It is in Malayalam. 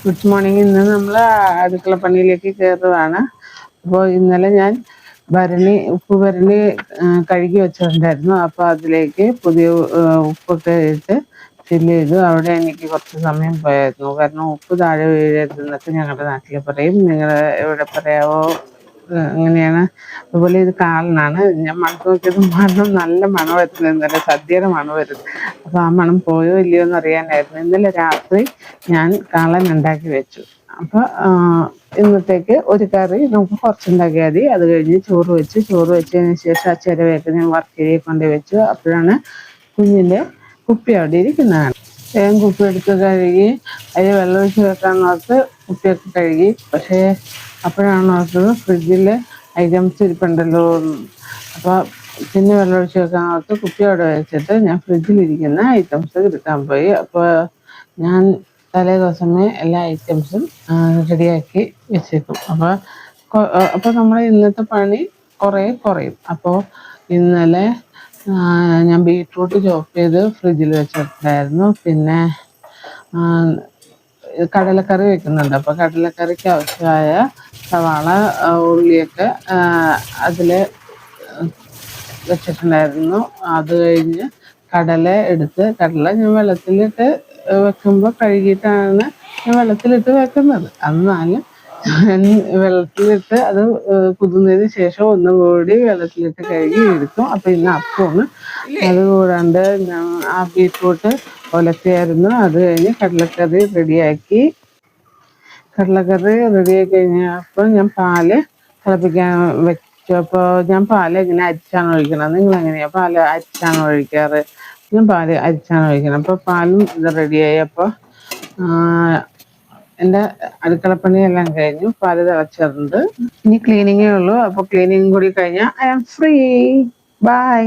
Good morning. ഇന്ന് നമ്മൾ അടുക്കള പണിയിലേക്ക് കയറുകയാണ്. അപ്പോൾ ഇന്നലെ ഞാൻ ഉപ്പ് ഭരണി കഴുകി വെച്ചിട്ടുണ്ടായിരുന്നു. അപ്പോൾ അതിലേക്ക് പുതിയ ഉപ്പൊക്കെ ഇട്ട് ഫില്ല് ചെയ്തു. അവിടെ എനിക്ക് കുറച്ച് സമയം പോയായിരുന്നു. കാരണം ഉപ്പ് താഴെ വീഴരുതെന്നൊക്കെ ഞങ്ങളുടെ നാട്ടിൽ പറയും. നിങ്ങൾ എവിടെ പറയാവോ അങ്ങനെയാണ്. അതുപോലെ ഇത് കാളനാണ്. ഞാൻ മണം നോക്കിയത് നല്ല മണം വരുന്നത്. ഇന്നലെ സദ്യയുടെ മണം വരുന്നത്. അപ്പോൾ ആ മണം പോയോ ഇല്ലയോ എന്ന് അറിയാനായിരുന്നു. ഇന്നലെ രാത്രി ഞാൻ കാളൻ ഉണ്ടാക്കി വെച്ചു. അപ്പോൾ ഇന്നത്തേക്ക് ഒരു കറി നമുക്ക് കുറച്ചുണ്ടാക്കിയാൽ മതി. അത് കഴിഞ്ഞ് ചോറ് വെച്ചതിന് ശേഷം ആ ചിരവയൊക്കെ ഞാൻ വർക്കേരിയെ കൊണ്ട് വെച്ചു. അപ്പോഴാണ് കുഞ്ഞിൻ്റെ കുപ്പി അവിടെ ഇരിക്കുന്നതാണ്. വേഗം കുപ്പി എടുത്ത് കഴുകി അതിൽ വെള്ളമൊഴിച്ച് വെക്കാമെന്ന് ഓർത്ത് കുപ്പിയൊക്കെ കഴുകി. പക്ഷേ അപ്പോഴാണ് ഓർത്തത് ഫ്രിഡ്ജിൽ ഐറ്റംസ് ഇരിപ്പുണ്ടല്ലോ. അപ്പോൾ പിന്നെ വെള്ളമൊഴിച്ച് വെക്കാൻ ഓർത്ത് കുപ്പി അവിടെ വെച്ചിട്ട് ഞാൻ ഫ്രിഡ്ജിലിരിക്കുന്ന ഐറ്റംസ് എടുക്കാൻ പോയി. അപ്പോൾ ഞാൻ തലേ ദിവസമേ എല്ലാ ഐറ്റംസും റെഡിയാക്കി വെച്ചേക്കും. അപ്പോൾ നമ്മൾ ഇന്നത്തെ പണി കുറയും. അപ്പോൾ ഇന്നലെ ഞാൻ ബീട്രൂട്ട് ചോപ്പ് ചെയ്ത് ഫ്രിഡ്ജിൽ വെച്ചിട്ടുണ്ടായിരുന്നു. പിന്നെ കടലക്കറി വെക്കുന്നുണ്ട്. അപ്പോൾ കടലക്കറിക്ക് ആവശ്യമായ സവാള ഉള്ളിയൊക്കെ അതിൽ വെച്ചിട്ടുണ്ടായിരുന്നു. അത് കഴിഞ്ഞ് കടല ഞാൻ വെള്ളത്തിലിട്ട് വെക്കുമ്പോൾ കഴുകിയിട്ടാണ് ഞാൻ വെള്ളത്തിലിട്ട് വെക്കുന്നത്. എന്നാലും വെള്ളത്തിലിട്ട് അത് കുതിർന്നതിന് ശേഷം ഒന്നുകൂടി വെള്ളത്തിലിട്ട് കഴുകി എടുക്കും. അപ്പം ഇന്ന് അപ്പമാണ്. അതുകൂടാണ്ട് ഞാൻ ആ ബീറ്റ്റൂട്ട് ഒലത്തിയായിരുന്നു. അത് കഴിഞ്ഞ് കടലക്കറി റെഡിയാക്കി കഴിഞ്ഞപ്പോൾ ഞാൻ പാല് തിളപ്പിക്കാൻ വെച്ചു. അപ്പോൾ ഞാൻ പാല് എങ്ങനെ അരിച്ചാണ് ഒഴിക്കണം? നിങ്ങൾ എങ്ങനെയാണ് പാല് അരിച്ചാണ് ഒഴിക്കാറ്? ഞാൻ പാല് അരിച്ചാണ് ഒഴിക്കണം. അപ്പോൾ പാലും ഇത് റെഡിയായി. അപ്പോൾ എൻ്റെ അടുക്കളപ്പണിയെല്ലാം കഴിഞ്ഞു. പാല് തിളച്ചിട്ടുണ്ട്. ഇനി ക്ലീനിങ്ങേ ഉള്ളൂ. അപ്പോൾ ക്ലീനിങ് കൂടി കഴിഞ്ഞാൽ ഐ ആം ഫ്രീ. ബൈ.